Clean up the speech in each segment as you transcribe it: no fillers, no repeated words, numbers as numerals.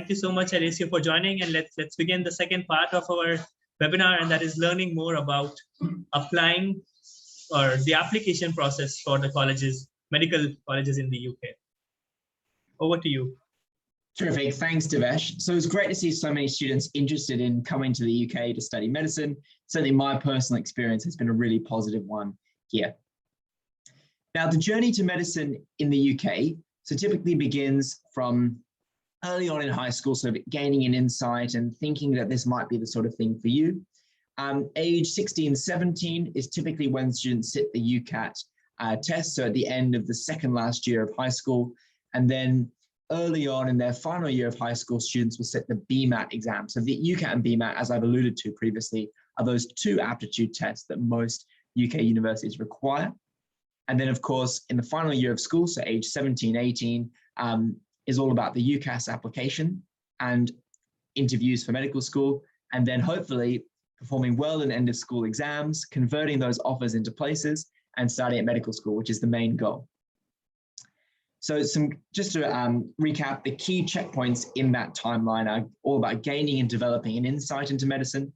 thank you so much, Alessio, for joining. And let's begin the second part of our webinar, and that is learning more about applying or the application process for the colleges, medical colleges in the UK. Over to you. Terrific. Thanks, Devesh. So it's great to see so many students interested in coming to the UK to study medicine. Certainly my personal experience has been a really positive one here. Now, the journey to medicine in the UK, so typically begins from early on in high school, so gaining an insight and thinking that this might be the sort of thing for you. Age 16, 17 is typically when students sit the UCAT test, so at the end of the second last year of high school. And then early on in their final year of high school, students will sit the BMAT exam. So the UCAT and BMAT, as I've alluded to previously, are those two aptitude tests that most UK universities require. And then, of course, in the final year of school, so age 17, 18, is all about the UCAS application and interviews for medical school, and then hopefully performing well in end of school exams, converting those offers into places, and starting at medical school, which is the main goal. So just to recap, the key checkpoints in that timeline are all about gaining and developing an insight into medicine,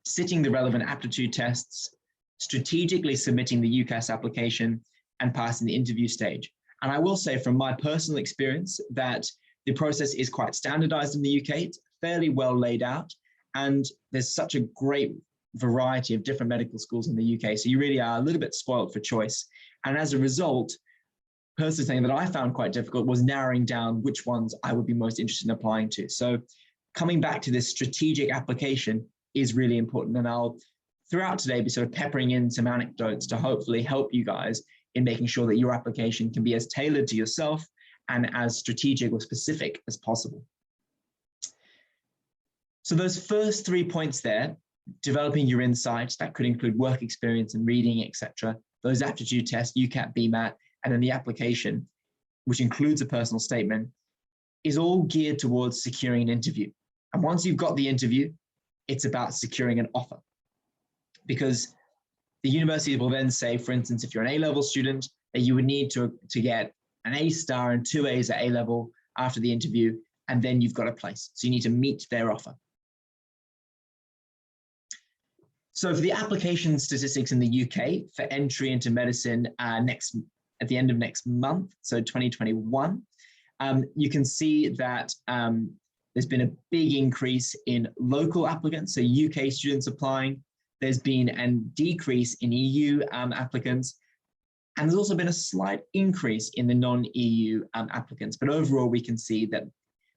sitting the relevant aptitude tests, strategically submitting the UCAS application, and passing the interview stage. And I will say from my personal experience that the process is quite standardized in the UK. It's fairly well laid out, and there's such a great variety of different medical schools in the UK. So you really are a little bit spoiled for choice. And as a result, personally, something that I found quite difficult was narrowing down which ones I would be most interested in applying to. So coming back to this strategic application is really important. And I'll, throughout today, be sort of peppering in some anecdotes to hopefully help you guys in making sure that your application can be as tailored to yourself and as strategic or specific as possible. So those first 3 points there, developing your insights, that could include work experience and reading, etc. Those aptitude tests, UCAT, BMAT, and then the application, which includes a personal statement, is all geared towards securing an interview. And once you've got the interview, it's about securing an offer. Because the university will then say, for instance, if you're an A-level student, that you would need to get an A star and 2 A's at A-level after the interview, and then you've got a place. So you need to meet their offer. So for the application statistics in the UK for entry into medicine at the end of next month, so 2021, you can see that there's been a big increase in local applicants, so UK students applying. There's been a decrease in EU applicants, and there's also been a slight increase in the non-EU applicants. But overall, we can see that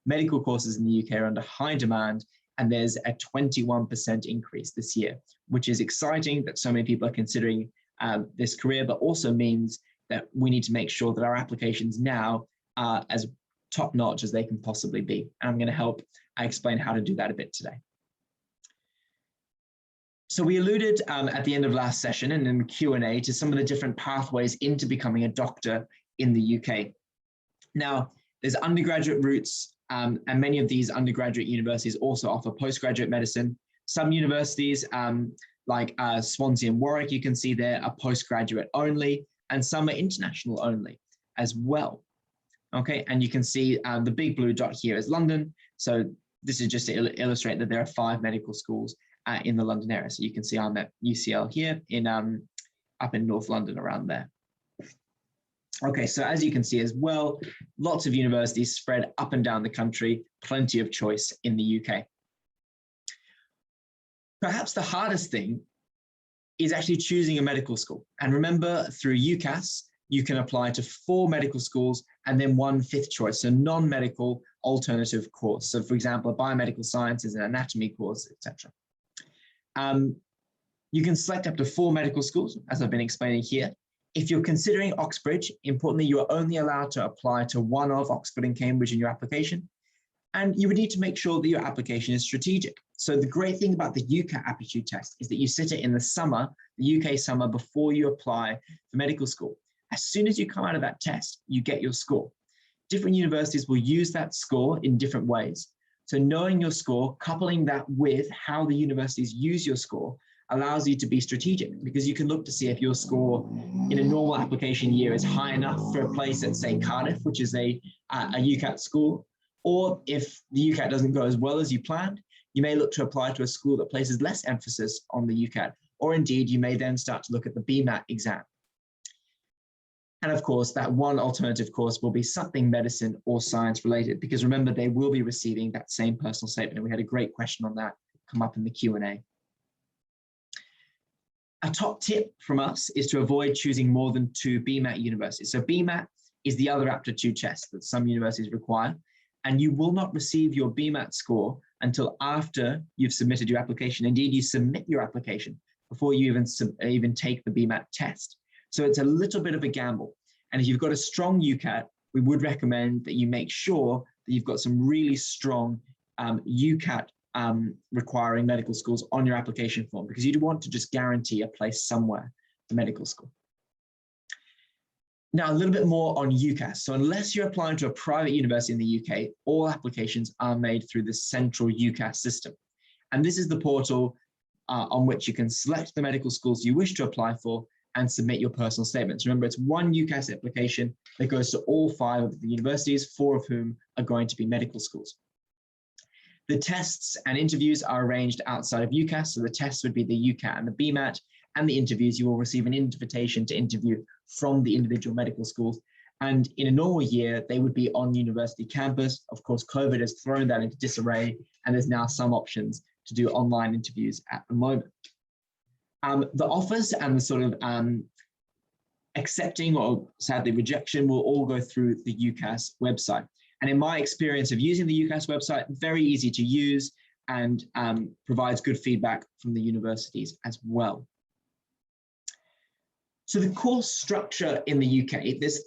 medical courses in the UK are under high demand, and there's a 21% increase this year, which is exciting that so many people are considering this career, but also means that we need to make sure that our applications now are as top-notch as they can possibly be. And I'm going to help explain how to do that a bit today. So we alluded at the end of last session and in the Q&A to some of the different pathways into becoming a doctor in the UK. Now, there's undergraduate routes, and many of these undergraduate universities also offer postgraduate medicine. Some universities, like Swansea and Warwick, you can see there, are postgraduate only, and some are international only as well. Okay, and you can see the big blue dot here is London. So this is just to illustrate that there are 5 medical schools in the London area. So you can see I'm at UCL here in up in North London around there. Okay, so as you can see as well, lots of universities spread up and down the country, plenty of choice in the UK. Perhaps the hardest thing is actually choosing a medical school. And remember, through UCAS, you can apply to 4 medical schools and then 1 fifth choice, so non-medical alternative course. So for example, a biomedical sciences, an anatomy course, etc. You can select up to 4 medical schools, as I've been explaining here. If you're considering Oxbridge, importantly, you are only allowed to apply to one of Oxford and Cambridge in your application. And you would need to make sure that your application is strategic. So the great thing about the UCAT aptitude test is that you sit it in the summer, the UK summer, before you apply for medical school. As soon as you come out of that test, you get your score. Different universities will use that score in different ways. So knowing your score, coupling that with how the universities use your score, allows you to be strategic, because you can look to see if your score in a normal application year is high enough for a place at, say, Cardiff, which is a UCAT school, Or if the UCAT doesn't go as well as you planned, you may look to apply to a school that places less emphasis on the UCAT, or indeed you may then start to look at the BMAT exam. And of course, that one alternative course will be something medicine or science related, because remember, they will be receiving that same personal statement. And we had a great question on that come up in the Q&A. A top tip from us is to avoid choosing more than 2 BMAT universities. So BMAT is the other aptitude test that some universities require, and you will not receive your BMAT score until after you've submitted your application. Indeed, you submit your application before you even take the BMAT test. So it's a little bit of a gamble. And if you've got a strong UCAT, we would recommend that you make sure that you've got some really strong UCAT requiring medical schools on your application form, because you'd want to just guarantee a place somewhere for medical school. Now, a little bit more on UCAS. So unless you're applying to a private university in the UK, all applications are made through the central UCAS system. And this is the portal on which you can select the medical schools you wish to apply for and submit your personal statements. Remember, it's one UCAS application that goes to all 5 of the universities, 4 of whom are going to be medical schools. The tests and interviews are arranged outside of UCAS. So the tests would be the UCAT and the BMAT, and the interviews, you will receive an invitation to interview from the individual medical schools. And in a normal year, they would be on university campus. Of course, COVID has thrown that into disarray, and there's now some options to do online interviews at the moment. The offers and the sort of accepting or sadly rejection will all go through the UCAS website. And in my experience of using the UCAS website, very easy to use and provides good feedback from the universities as well. So the course structure in the UK, there's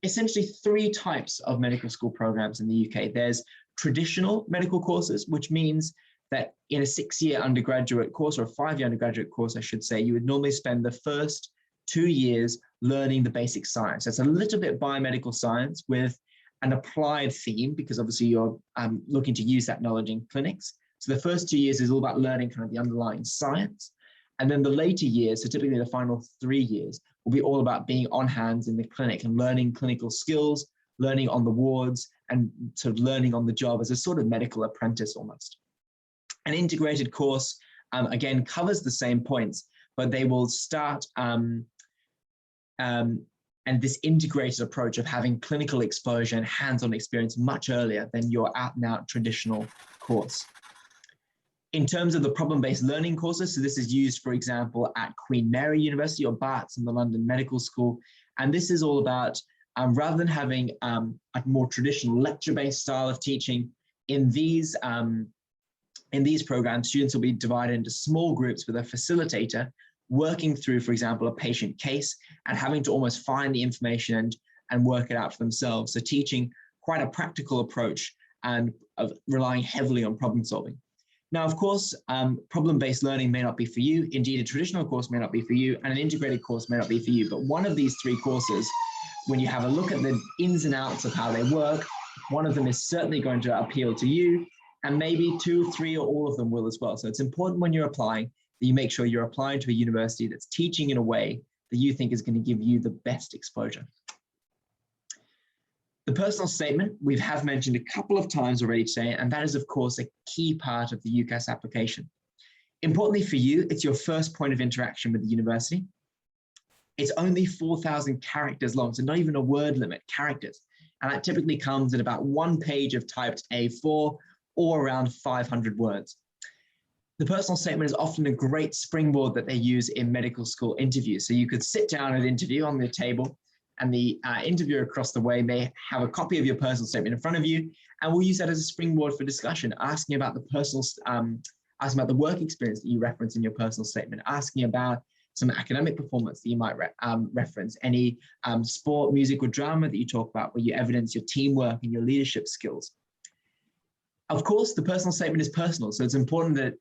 essentially 3 types of medical school programs in the UK. There's traditional medical courses, which means that in a 6-year undergraduate course, or a 5-year undergraduate course, I should say, you would normally spend the first 2 years learning the basic science. It's a little bit biomedical science with an applied theme, because obviously you're looking to use that knowledge in clinics. So the first 2 years is all about learning kind of the underlying science. And then the later years, so typically the final 3 years, will be all about being on hands in the clinic and learning clinical skills, learning on the wards, and sort of learning on the job as a sort of medical apprentice almost. An integrated course, again, covers the same points, but they will start, and this integrated approach of having clinical exposure and hands-on experience much earlier than your out-and-out traditional course. In terms of the problem-based learning courses, so this is used, for example, at Queen Mary University or Barts and the London Medical School. And this is all about, rather than having a more traditional lecture-based style of teaching, in these programs, students will be divided into small groups with a facilitator working through, for example, a patient case and having to almost find the information and work it out for themselves. So teaching quite a practical approach and of relying heavily on problem solving. Now, of course, problem-based learning may not be for you. Indeed, a traditional course may not be for you, and an integrated course may not be for you. But one of these 3 courses, when you have a look at the ins and outs of how they work, one of them is certainly going to appeal to you, and maybe 2, 3, or all of them will as well. So it's important when you're applying that you make sure you're applying to a university that's teaching in a way that you think is going to give you the best exposure. The personal statement we have mentioned a couple of times already today, and that is, of course, a key part of the UCAS application. Importantly for you, it's your first point of interaction with the university. It's only 4,000 characters long, so not even a word limit, characters. And that typically comes in about 1 page of typed A4 or around 500 words. The personal statement is often a great springboard that they use in medical school interviews. So you could sit down at an interview on the table, and the interviewer across the way may have a copy of your personal statement in front of you, and we'll use that as a springboard for discussion, asking about the personal, asking about the work experience that you reference in your personal statement, asking about some academic performance that you might reference, any sport, music, or drama that you talk about, where you evidence your teamwork and your leadership skills. Of course, the personal statement is personal, so it's important that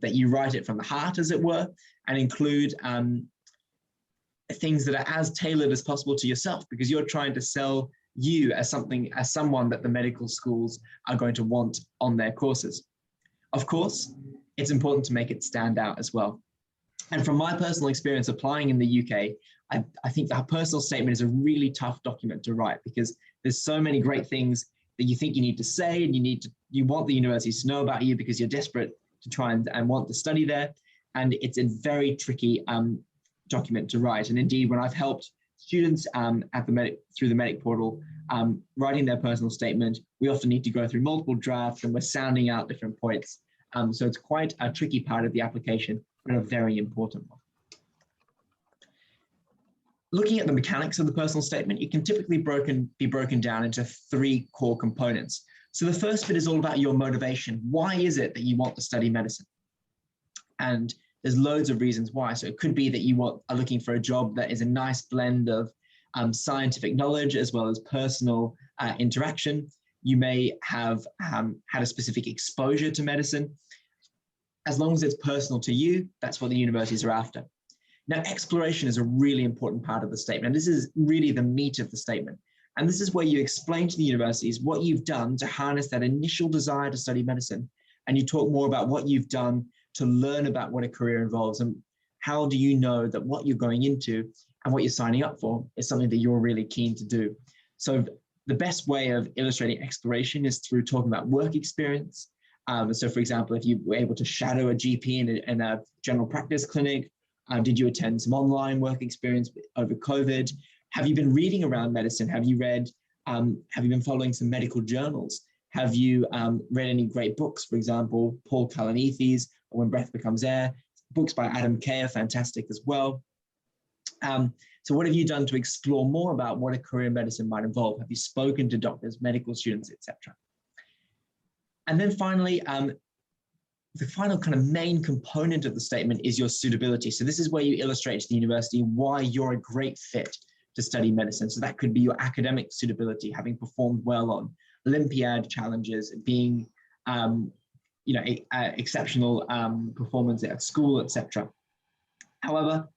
that you write it from the heart, as it were, and include things that are as tailored as possible to yourself, because you're trying to sell you as someone that the medical schools are going to want on their courses. Of course, it's important to make it stand out as well. And from my personal experience applying in the UK, I think that personal statement is a really tough document to write, because there's so many great things that you think you need to say, and you want the universities to know about you because you're desperate to try and want to study there. And it's a very tricky document to write. And indeed, when I've helped students through the Medic portal, writing their personal statement, we often need to go through multiple drafts and we're sounding out different points. So it's quite a tricky part of the application, but a very important one. Looking at the mechanics of the personal statement, it can typically be broken down into 3 core components. So the first bit is all about your motivation. Why is it that you want to study medicine? And there's loads of reasons why. So it could be that you are looking for a job that is a nice blend of scientific knowledge as well as personal interaction. You may have had a specific exposure to medicine. As long as it's personal to you, that's what the universities are after. Now, exploration is a really important part of the statement. This is really the meat of the statement. And this is where you explain to the universities what you've done to harness that initial desire to study medicine. And you talk more about what you've done to learn about what a career involves and how do you know that what you're going into and what you're signing up for is something that you're really keen to do. So the best way of illustrating exploration is through talking about work experience. So for example, if you were able to shadow a GP in a general practice clinic, did you attend some online work experience over COVID? Have you been reading around medicine? Have you been following some medical journals? Have you read any great books? For example, Paul Kalanithe's When Breath Becomes Air. Books by Adam Kay are fantastic as well. So what have you done to explore more about what a career in medicine might involve? Have you spoken to doctors, medical students, etc.? And then finally, the final kind of main component of the statement is your suitability. So this is where you illustrate to the university why you're a great fit to study medicine. So that could be your academic suitability, having performed well on Olympiad challenges, being exceptional performance at school, etc. However,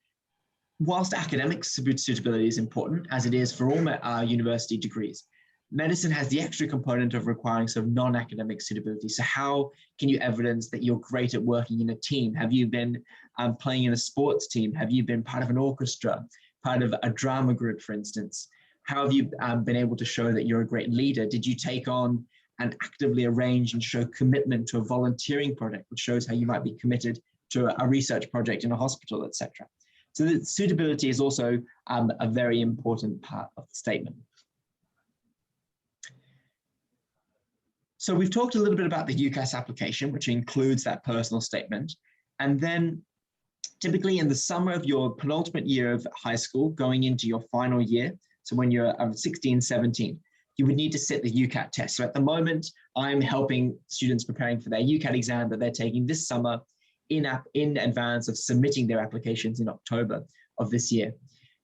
whilst academic suitability is important, as it is for all university degrees, medicine has the extra component of requiring sort of non-academic suitability. So how can you evidence that you're great at working in a team? Have you been playing in a sports team? Have you been part of an orchestra, part of a drama group, for instance? How have you been able to show that you're a great leader? Did you take on and actively arrange and show commitment to a volunteering project, which shows how you might be committed to a research project in a hospital, etc.? So the suitability is also a very important part of the statement. So we've talked a little bit about the UCAS application, which includes that personal statement. And then typically in the summer of your penultimate year of high school, going into your final year, so when you're 16, 17, you would need to sit the UCAT test. So at the moment, I'm helping students preparing for their UCAT exam that they're taking this summer in advance of submitting their applications in October of this year.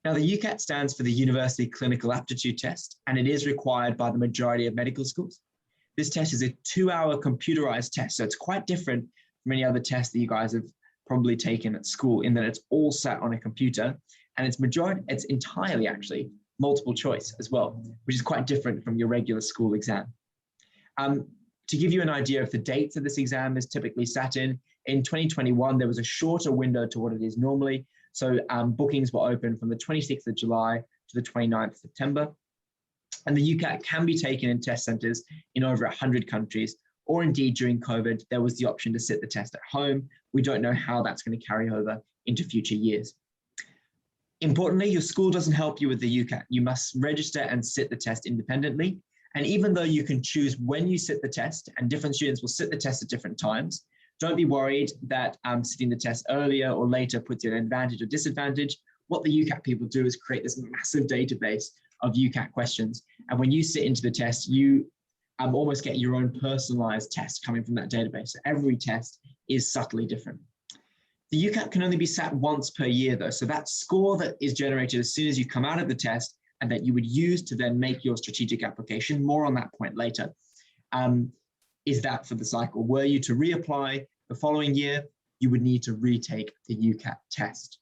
Now, the UCAT stands for the University Clinical Aptitude Test, and it is required by the majority of medical schools. This test is a 2-hour computerized test, so it's quite different from any other test that you guys have probably taken at school in that it's all sat on a computer, and it's entirely actually multiple choice as well, which is quite different from your regular school exam. To give you an idea of the dates that this exam is typically sat in 2021, there was a shorter window to what it is normally. So bookings were open from the 26th of July to the 29th of September. And the UCAT can be taken in test centers in over 100 countries, or indeed during COVID, there was the option to sit the test at home. We don't know how that's going to carry over into future years. Importantly, your school doesn't help you with the UCAT. You must register and sit the test independently. And even though you can choose when you sit the test, and different students will sit the test at different times, don't be worried that sitting the test earlier or later puts you at an advantage or disadvantage. What the UCAT people do is create this massive database of UCAT questions. And when you sit into the test, you almost get your own personalized test coming from that database. So every test is subtly different. The UCAT can only be sat once per year though. So that score that is generated as soon as you come out of the test and that you would use to then make your strategic application, more on that point later, is that for the cycle. Were you to reapply the following year, you would need to retake the UCAT test.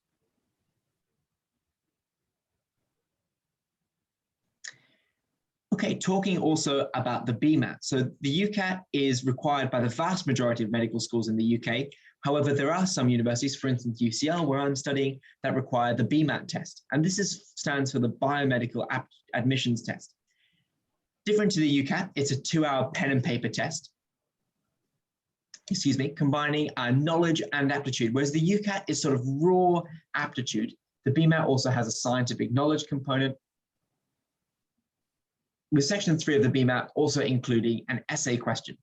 Okay, talking also about the BMAT. So the UCAT is required by the vast majority of medical schools in the UK. However, there are some universities, for instance, UCL, where I'm studying, that require the BMAT test. And this stands for the Biomedical Admissions Test. Different to the UCAT, it's a 2-hour pen and paper test, combining knowledge and aptitude, whereas the UCAT is sort of raw aptitude. The BMAT also has a scientific knowledge component, with section 3 of the BMAT also including an essay question.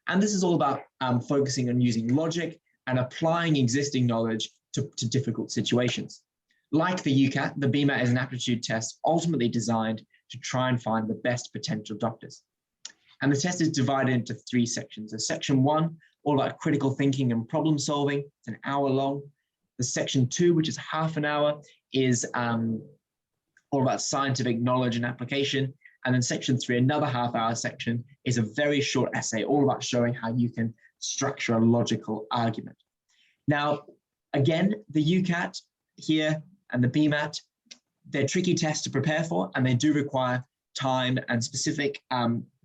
And this is all about focusing on using logic and applying existing knowledge to difficult situations. Like the UCAT, the BMAT is an aptitude test ultimately designed to try and find the best potential doctors. And the test is divided into 3 sections. So section 1, all about critical thinking and problem solving, it's an hour long. The section 2, which is half an hour, is all about scientific knowledge and application. And then section 3, another half-hour section, is a very short essay, all about showing how you can structure a logical argument. Now, again, the UCAT here and the BMAT, they're tricky tests to prepare for, and they do require time and specific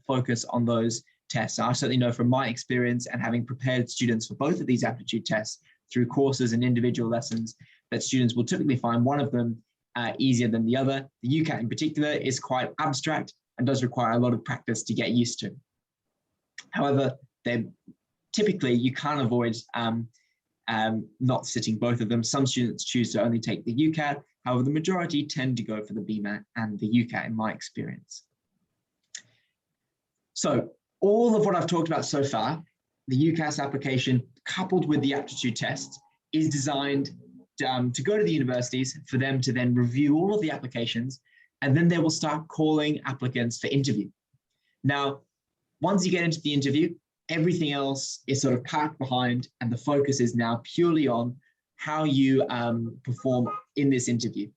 focus on those tests. I certainly know from my experience and having prepared students for both of these aptitude tests through courses and individual lessons, that students will typically find one of them easier than the other. The UCAT in particular is quite abstract and does require a lot of practice to get used to. However, typically you can't avoid not sitting both of them. Some students choose to only take the UCAT. However, the majority tend to go for the BMAT and the UCAT in my experience. So all of what I've talked about so far, the UCAS application coupled with the aptitude test, is designed to go to the universities for them to then review all of the applications, and then they will start calling applicants for interview. Now, once you get into the interview, everything else is sort of parked behind, and the focus is now purely on how you perform in this interview.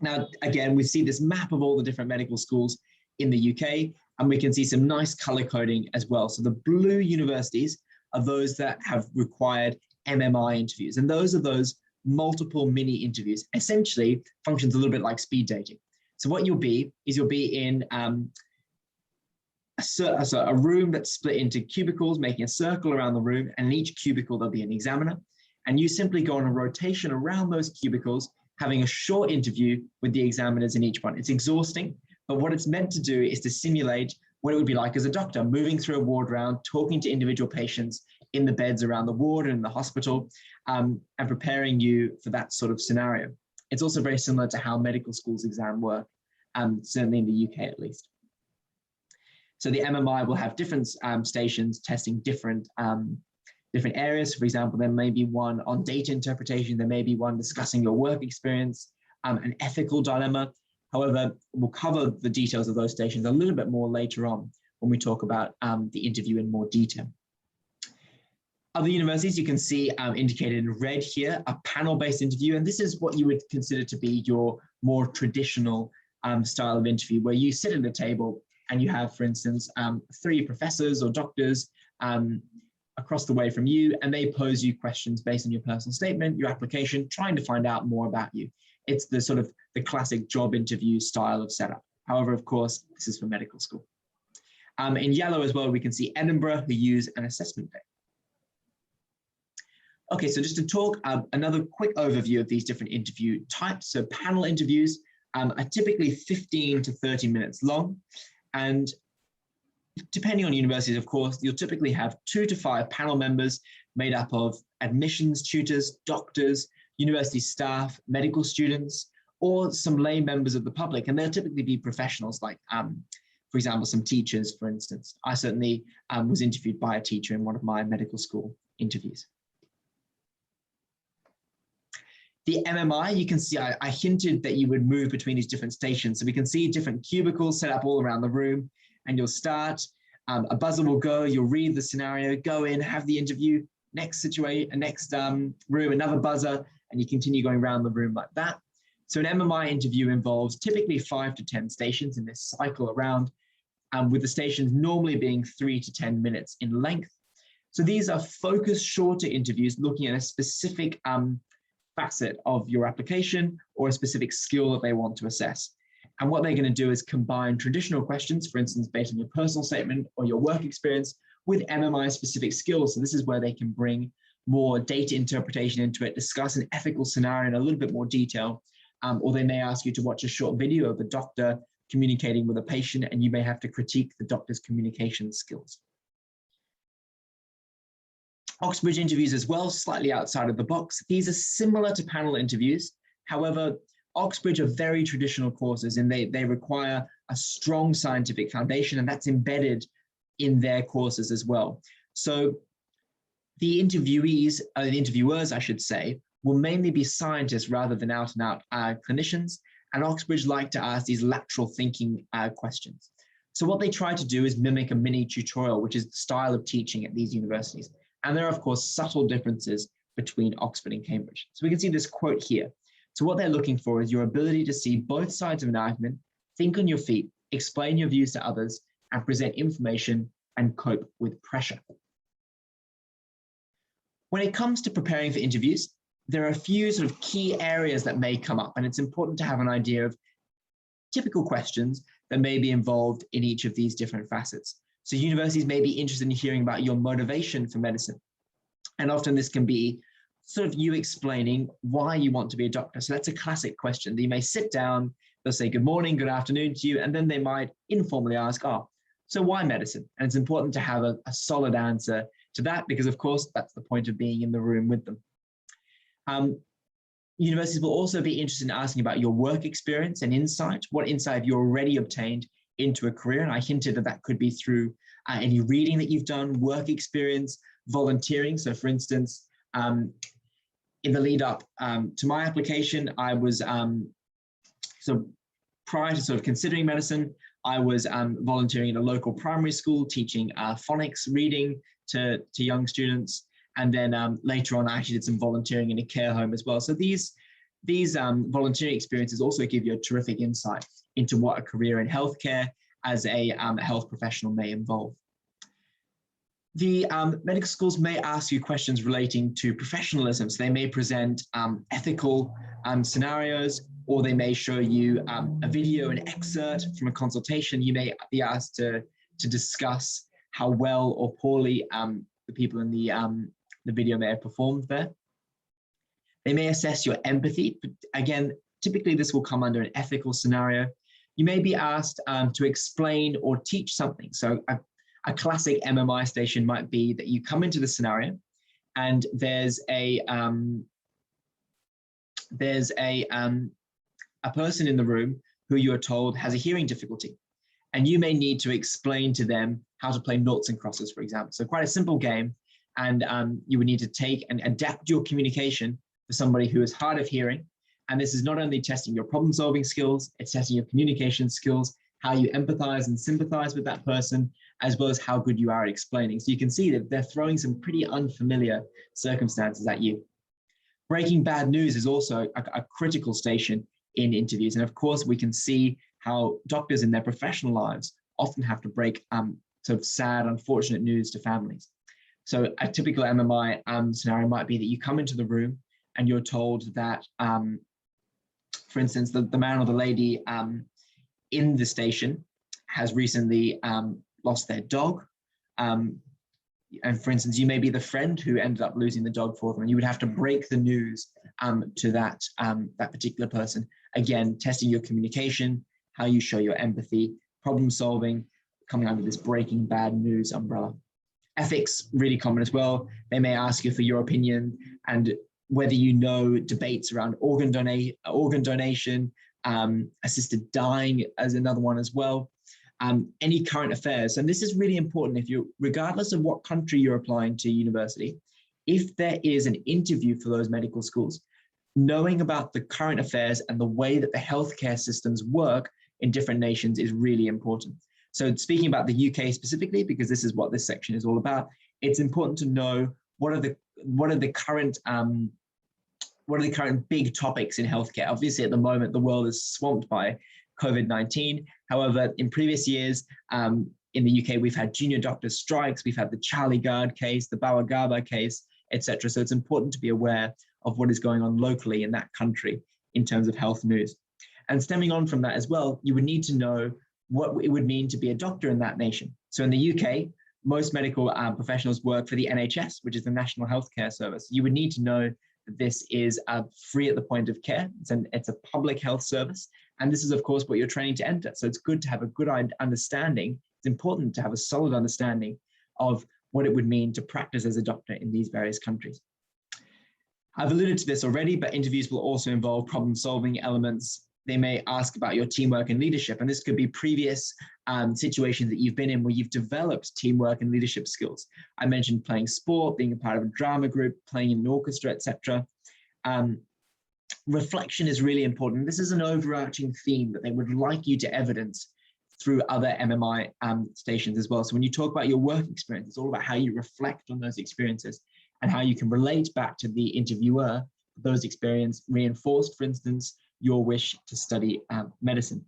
Now, again, we see this map of all the different medical schools in the UK, and we can see some nice color coding as well. So the blue universities are those that have required MMI interviews, and those are those multiple mini interviews. Essentially functions a little bit like speed dating. So what you'll be in a room that's split into cubicles, making a circle around the room, and in each cubicle there'll be an examiner, and you simply go on a rotation around those cubicles, having a short interview with the examiners in each one. It's exhausting, but what it's meant to do is to simulate what it would be like as a doctor, moving through a ward round, talking to individual patients in the beds around the ward and in the hospital, and preparing you for that sort of scenario. It's also very similar to how medical schools exam work, certainly in the UK at least. So the MMI will have different stations testing different areas. For example, there may be one on data interpretation, there may be one discussing your work experience, an ethical dilemma. However, we'll cover the details of those stations a little bit more later on when we talk about the interview in more detail. Other universities you can see indicated in red here, a panel-based interview, and this is what you would consider to be your more traditional style of interview, where you sit at a table and you have, for instance, 3 professors or doctors across the way from you, and they pose you questions based on your personal statement, your application, trying to find out more about you. It's the sort of the classic job interview style of setup. However, of course, this is for medical school. In yellow as well, we can see Edinburgh, who use an assessment day. Okay, so just to talk another quick overview of these different interview types. So panel interviews are typically 15 to 30 minutes long. And depending on universities, of course, you'll typically have 2 to 5 panel members made up of admissions tutors, doctors, university staff, medical students, or some lay members of the public. And they'll typically be professionals like, for example, some teachers, for instance. I certainly was interviewed by a teacher in one of my medical school interviews. The MMI, you can see, I hinted that you would move between these different stations. So we can see different cubicles set up all around the room, and you'll start, a buzzer will go, you'll read the scenario, go in, have the interview, next room, another buzzer, and you continue going around the room like that. So an MMI interview involves typically 5 to 10 stations in this cycle around, with the stations normally being 3 to 10 minutes in length. So these are focused, shorter interviews looking at a specific facet of your application or a specific skill that they want to assess. And what they're going to do is combine traditional questions, for instance, based on your personal statement or your work experience, with MMI specific skills. So this is where they can bring more data interpretation into it, discuss an ethical scenario in a little bit more detail, or they may ask you to watch a short video of a doctor communicating with a patient, and you may have to critique the doctor's communication skills. Oxbridge interviews as well, slightly outside of the box. These are similar to panel interviews. However, Oxbridge are very traditional courses, and they require a strong scientific foundation, and that's embedded in their courses as well. So the interviewers, I should say, will mainly be scientists rather than out-and-out clinicians, and Oxbridge like to ask these lateral thinking questions. So what they try to do is mimic a mini tutorial, which is the style of teaching at these universities. And there are, of course, subtle differences between Oxford and Cambridge. So we can see this quote here. So what they're looking for is your ability to see both sides of an argument, think on your feet, explain your views to others, and present information and cope with pressure. When it comes to preparing for interviews, there are a few sort of key areas that may come up, and it's important to have an idea of typical questions that may be involved in each of these different facets. So universities may be interested in hearing about your motivation for medicine. And often this can be sort of you explaining why you want to be a doctor. So that's a classic question. You may sit down, they'll say good morning, good afternoon to you, and then they might informally ask, oh, so why medicine? And it's important to have a solid answer to that, because of course, that's the point of being in the room with them. Universities will also be interested in asking about your work experience and insight, what insight have you already obtained into a career. And I hinted that that could be through any reading that you've done, work experience, volunteering. So for instance, in the lead up to my application, I was, so prior to sort of considering medicine, I was volunteering in a local primary school, teaching phonics reading to young students. And then later on, I actually did some volunteering in a care home as well. So these volunteering experiences also give you a terrific insight into what a career in healthcare as a health professional may involve. The medical schools may ask you questions relating to professionalism. So they may present ethical scenarios, or they may show you a video, an excerpt from a consultation. You may be asked to discuss how well or poorly the people in the video may have performed there. They may assess your empathy. But again, typically this will come under an ethical scenario. You may be asked to explain or teach something. So a classic MMI station might be that you come into the scenario and there's a person in the room who you're told has a hearing difficulty. And you may need to explain to them how to play noughts and crosses, for example. So quite a simple game. And you would need to take and adapt your communication for somebody who is hard of hearing. And this is not only testing your problem-solving skills, it's testing your communication skills, how you empathize and sympathize with that person, as well as how good you are at explaining. So you can see that they're throwing some pretty unfamiliar circumstances at you. Breaking bad news is also a critical station in interviews. And of course, we can see how doctors in their professional lives often have to break sort of sad, unfortunate news to families. So a typical MMI scenario might be that you come into the room and you're told that, for instance, the man or the lady in the station has recently lost their dog. And for instance, you may be the friend who ended up losing the dog for them, and you would have to break the news to that particular person. Again, testing your communication, how you show your empathy, problem solving, coming under this breaking bad news umbrella. Ethics, really common as well. They may ask you for your opinion and whether you know debates around organ donation, assisted dying as another one as well. Any current affairs. And this is really important if you, regardless of what country you're applying to university, if there is an interview for those medical schools, knowing about the current affairs and the way that the healthcare systems work in different nations is really important. So speaking about the UK specifically, because this is what this section is all about, it's important to know what are the current big topics in healthcare. Obviously, at the moment, the world is swamped by COVID-19. However, in previous years, in the UK, we've had junior doctors' strikes, we've had the Charlie Gard case, the Bawagaba case, etc. So it's important to be aware of what is going on locally in that country in terms of health news. And stemming on from that as well, you would need to know what it would mean to be a doctor in that nation. So in the UK, most medical professionals work for the NHS, which is the National Healthcare Service. You would need to know that this is free at the point of care. It's a public health service, And this is, of course, what you're training to enter. So it's good to have a good understanding. It's important to have a solid understanding of what it would mean to practice as a doctor in these various countries. I've alluded to this already, but interviews will also involve problem-solving elements. They may ask about your teamwork and leadership, and this could be previous situations that you've been in where you've developed teamwork and leadership skills. I mentioned playing sport, being a part of a drama group, playing in an orchestra, etc. Reflection is really important. This is an overarching theme that they would like you to evidence through other MMI stations as well. So when you talk about your work experience, it's all about how you reflect on those experiences and how you can relate back to the interviewer those experiences reinforced, for instance, your wish to study medicine.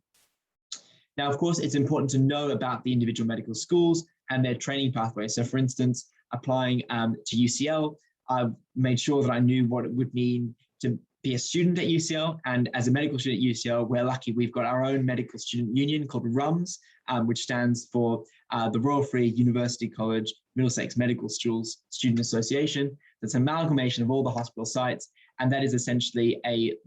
Now, of course, it's important to know about the individual medical schools and their training pathways. So for instance, applying to UCL, I've made sure that I knew what it would mean to be a student at UCL. And as a medical student at UCL, we're lucky we've got our own medical student union called RUMS, which stands for the Royal Free University College Middlesex Medical Student Association. That's an amalgamation of all the hospital sites. And that is essentially a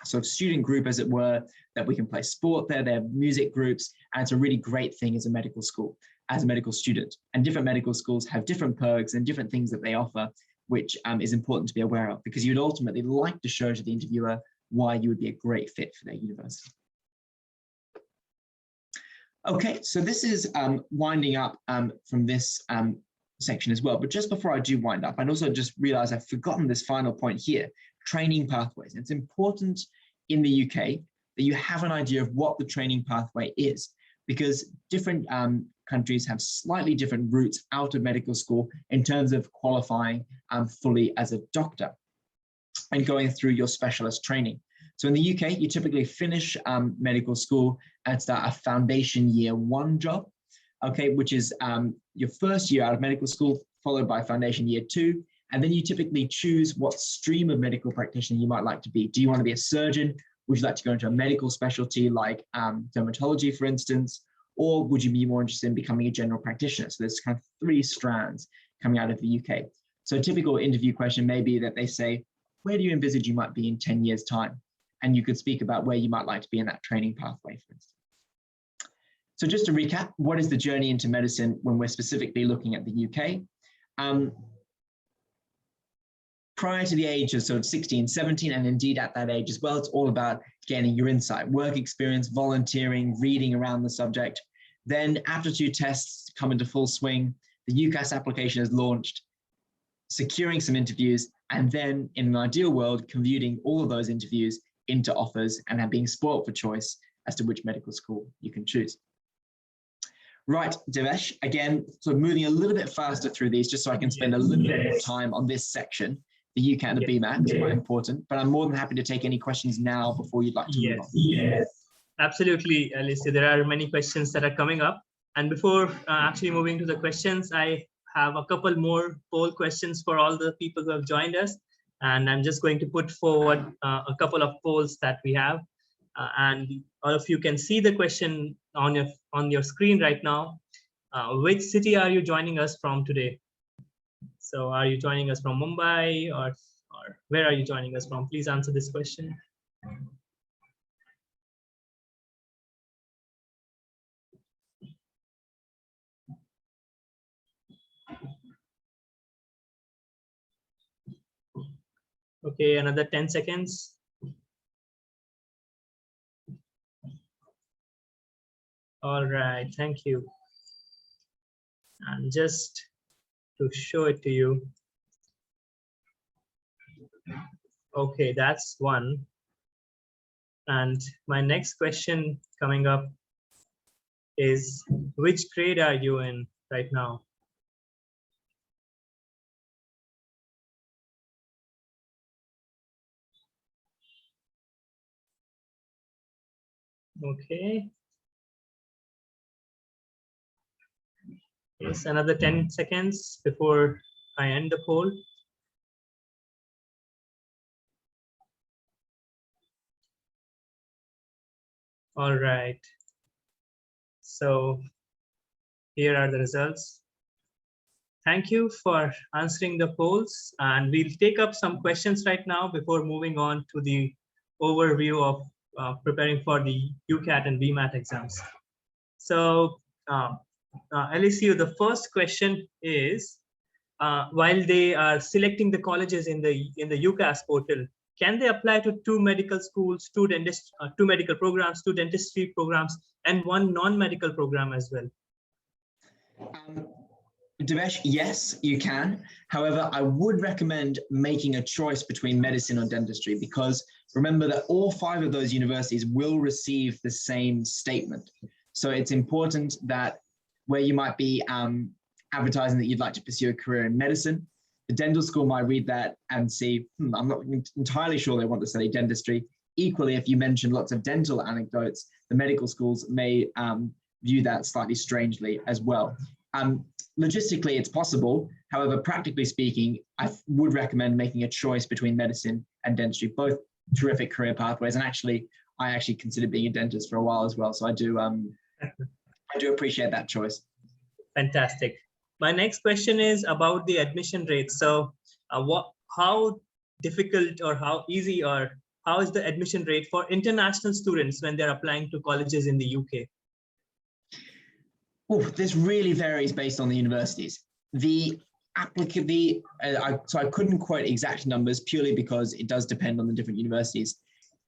sort of student group, as it were, that we can play sport there. They're music groups, and it's a really great thing as a medical school, as a medical student. And different medical schools have different perks and different things that they offer, which is important to be aware of, because you'd ultimately like to show to the interviewer why you would be a great fit for their university. Okay, so this is winding up from this section as well. But just before I do wind up, and also just realized I've forgotten this final point here, training pathways. It's important in the UK that you have an idea of what the training pathway is, because different countries have slightly different routes out of medical school in terms of qualifying fully as a doctor and going through your specialist training. So in the UK, you typically finish medical school and start a foundation year 1 job, okay, which is your first year out of medical school, followed by foundation year 2. And then you typically choose what stream of medical practitioner you might like to be. Do you want to be a surgeon? Would you like to go into a medical specialty like dermatology, for instance? Or would you be more interested in becoming a general practitioner? So there's kind of 3 strands coming out of the UK. So a typical interview question may be that they say, where do you envisage you might be in 10 years' time? And you could speak about where you might like to be in that training pathway, for instance. So just to recap, what is the journey into medicine when we're specifically looking at the UK? Prior to the age of sort of 16, 17, and indeed at that age as well, it's all about gaining your insight, work experience, volunteering, reading around the subject. Then aptitude tests come into full swing. The UCAS application is launched, securing some interviews, and then in an ideal world, converting all of those interviews into offers and being spoilt for choice as to which medical school you can choose. Right, Devesh, again, sort of moving a little bit faster through these just so I can spend a little bit more time on this section. The UCAT and the BMAT is quite important, but I'm more than happy to take any questions now before you'd like to move on. Yes, absolutely, Alicia. There are many questions that are coming up. And before actually moving to the questions, I have a couple more poll questions for all the people who have joined us. And I'm just going to put forward a couple of polls that we have. And all of you can see the question on your screen right now. Which city are you joining us from today? So are you joining us from Mumbai or where are you joining us from? Please answer this question. Okay, another 10 seconds. All right, thank you. And just to show it to you. Okay, that's one. And my next question coming up is, which grade are you in right now? Okay. Yes, another 10 seconds before I end the poll. All right. So here are the results. Thank you for answering the polls, and we'll take up some questions right now before moving on to the overview of preparing for the UCAT and BMAT exams. So, LSU, the first question is, while they are selecting the colleges in the UCAS portal, can they apply to 2 medical schools, 2 medical programs, 2 dentistry programs, and 1 non-medical program as well? Devesh, yes, you can. However, I would recommend making a choice between medicine or dentistry, because remember that all 5 of those universities will receive the same statement. So it's important that where you might be advertising that you'd like to pursue a career in medicine, the dental school might read that and see, I'm not entirely sure they want to study dentistry. Equally, if you mention lots of dental anecdotes, the medical schools may view that slightly strangely as well. Logistically, it's possible. However, practically speaking, I would recommend making a choice between medicine and dentistry, both terrific career pathways. And actually, I actually considered being a dentist for a while as well. So I do appreciate that choice. Fantastic. My next question is about the admission rates. So how difficult or how easy or how is the admission rate for international students when they're applying to colleges in the UK? Oh, this really varies based on the universities. So I couldn't quote exact numbers purely because it does depend on the different universities.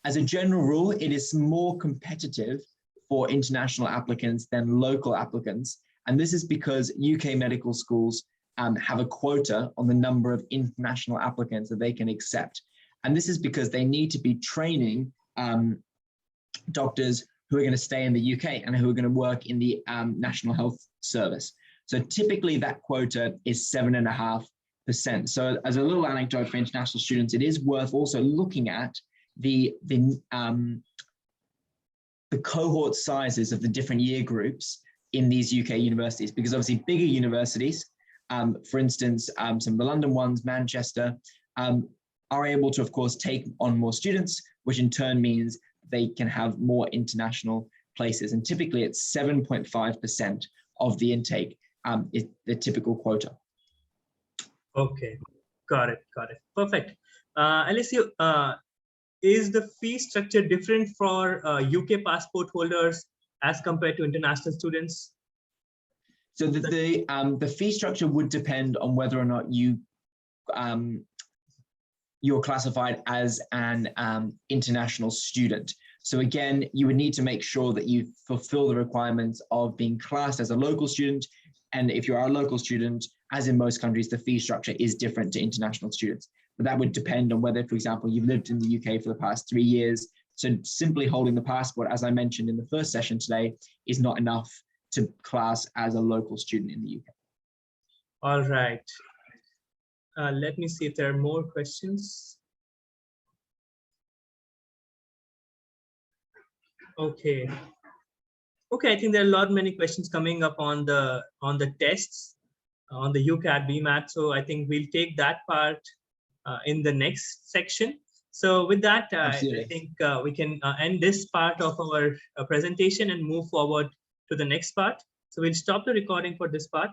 As a general rule, it is more competitive for international applicants than local applicants. And this is because UK medical schools have a quota on the number of international applicants that they can accept. And this is because they need to be training doctors who are going to stay in the UK and who are going to work in the National Health Service. So typically that quota is 7.5%. So as a little anecdote for international students, it is worth also looking at the cohort sizes of the different year groups in these UK universities, because obviously bigger universities, for instance, some of the London ones, Manchester, are able to, of course, take on more students, which in turn means they can have more international places. And typically it's 7.5% of the intake is the typical quota. Okay, got it. Perfect. LSU, is the fee structure different for UK passport holders as compared to international students? So the fee structure would depend on whether or not you're classified as an international student. So again, you would need to make sure that you fulfill the requirements of being classed as a local student. And if you are a local student, as in most countries, the fee structure is different to international students. But that would depend on whether, for example, you've lived in the UK for the past 3 years. So simply holding the passport, as I mentioned in the first session today, is not enough to class as a local student in the UK. All right. Let me see if there are more questions. Okay. I think there are many questions coming up on the tests, on the UCAT, BMAT. So I think we'll take that part in the next section. So with that, I think we can end this part of our presentation and move forward to the next part. So we'll stop the recording for this part.